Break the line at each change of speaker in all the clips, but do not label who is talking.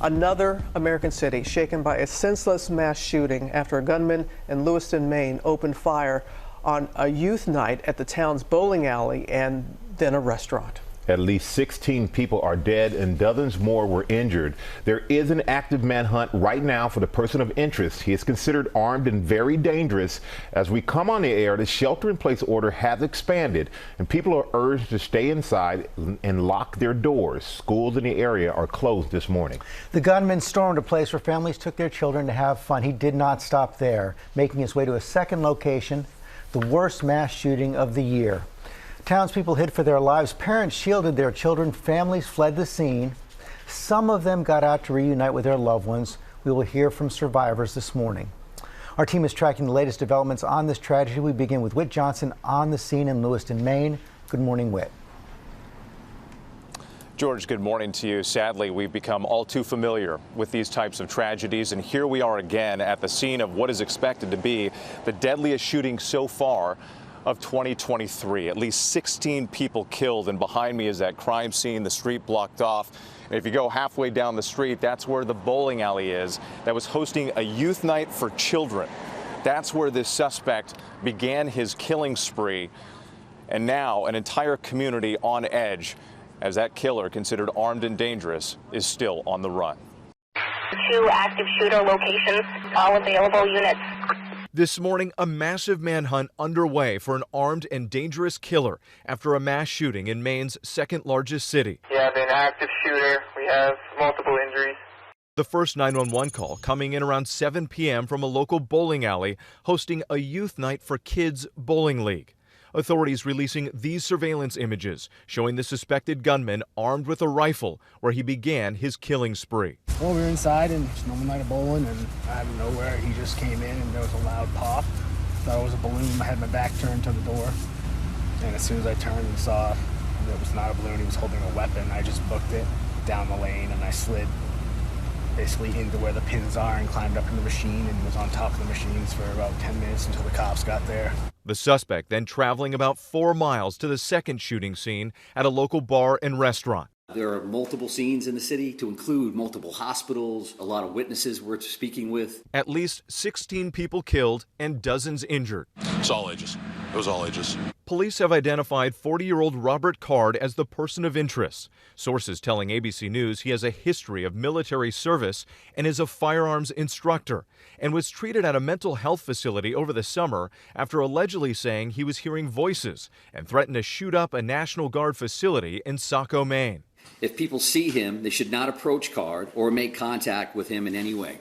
Another American city shaken by a senseless mass shooting after a gunman in Lewiston, Maine opened fire on a youth night at the town's bowling alley and then a restaurant.
At least 16 people are dead and dozens more were injured. There is an active manhunt right now for the person of interest. He is considered armed and very dangerous. As we come on the air, the shelter-in-place order has expanded and people are urged to stay inside and lock their doors. Schools in the area are closed this morning.
The gunman stormed a place where families took their children to have fun. He did not stop there, making his way to a second location, the worst mass shooting of the year. Townspeople hid for their lives. Parents shielded their children. Families fled the scene. Some of them got out to reunite with their loved ones. We will hear from survivors this morning. Our team is tracking the latest developments on this tragedy. We begin with Whit Johnson on the scene in Lewiston, Maine. Good morning, Whit.
George, good morning to you. Sadly, we've become all too familiar with these types of tragedies, and here we are again at the scene of what is expected to be the deadliest shooting so far of 2023. At least 16 people killed, and behind me is that crime scene, the street blocked off. And if you go halfway down the street, that's where the bowling alley is that was hosting a youth night for children. That's where this suspect began his killing spree, and now an entire community on edge as that killer, considered armed and dangerous, is still on the run.
2 active shooter locations, all available units.
This morning, a massive manhunt underway for an armed and dangerous killer after a mass shooting in Maine's second largest city.
We have an active shooter. We have multiple injuries.
The first 911 call coming in around 7 p.m. from a local bowling alley hosting a youth night for kids bowling league. Authorities releasing these surveillance images showing the suspected gunman armed with a rifle where he began his killing spree.
Well, we were inside and just normal night of bowling, and out of nowhere he just came in and there was a loud pop. Thought it was a balloon. I had my back turned to the door, and as soon as I turned and saw it was not a balloon, he was holding a weapon, I just booked it down the lane and I slid basically into where the pins are and climbed up in the machine and was on top of the machines for about 10 minutes until the cops got there.
The suspect then traveling about 4 miles to the second shooting scene at a local bar and restaurant.
There are multiple scenes in the city, to include multiple hospitals, a lot of witnesses we're speaking with.
At least 16 people killed and dozens injured.
It's all ages. It was all ages.
Police have identified 40-year-old Robert Card as the person of interest. Sources telling ABC News he has a history of military service and is a firearms instructor, and was treated at a mental health facility over the summer after allegedly saying he was hearing voices and threatened to shoot up a National Guard facility in Saco, Maine.
If people see him, they should not approach Card or make contact with him in any way.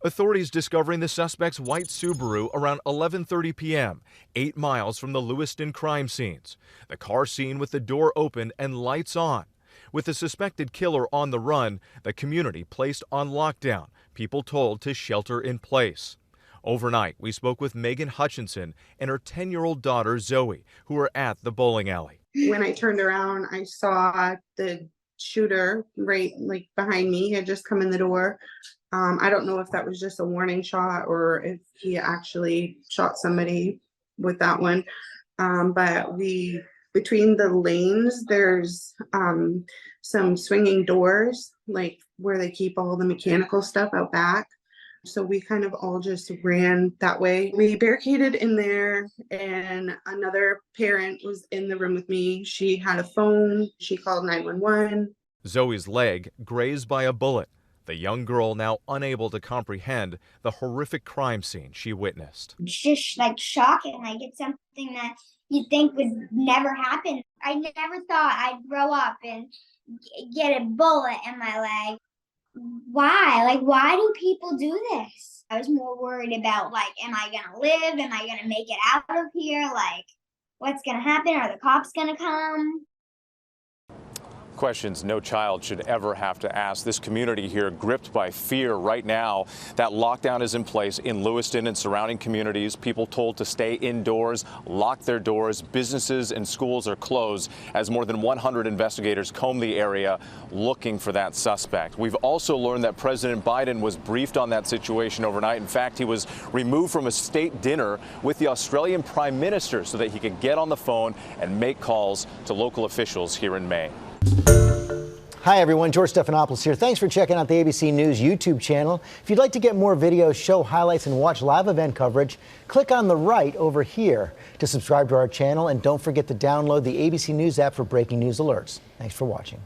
Authorities discovering the suspect's white Subaru around 11:30 p.m., 8 miles from the Lewiston crime scenes. The car seen with the door open and lights on. With the suspected killer on the run, the community placed on lockdown, people told to shelter in place. Overnight, we spoke with Megan Hutchinson and her 10-year-old daughter Zoe, who were at the bowling alley.
When I turned around, I saw the shooter right behind me. He had just come in the door. I don't know if that was just a warning shot or if he actually shot somebody with that one. But between the lanes, there's some swinging doors, like where they keep all the mechanical stuff out back. So we kind of all just ran that way. We barricaded in there, and another parent was in the room with me. She had a phone. She called 911.
Zoe's leg grazed by a bullet. The young girl now unable to comprehend the horrific crime scene she witnessed.
It's just shocking. It's something that you'd think would never happen. I never thought I'd grow up and get a bullet in my leg. Why? Why do people do this? I was more worried about, am I going to live? Am I going to make it out of here? What's going to happen? Are the cops going to come?
Questions no child should ever have to ask. This community here gripped by fear right now. That lockdown is in place in Lewiston and surrounding communities. People told to stay indoors, lock their doors. Businesses and schools are closed as more than 100 investigators comb the area looking for that suspect. We've also learned that President Biden was briefed on that situation overnight. In fact, he was removed from a state dinner with the Australian Prime Minister so that he could get on the phone and make calls to local officials here in Maine.
Hi, everyone. George Stephanopoulos here. Thanks for checking out the ABC News YouTube channel. If you'd like to get more videos, show highlights, and watch live event coverage, click on the right over here to subscribe to our channel. And don't forget to download the ABC News app for breaking news alerts. Thanks for watching.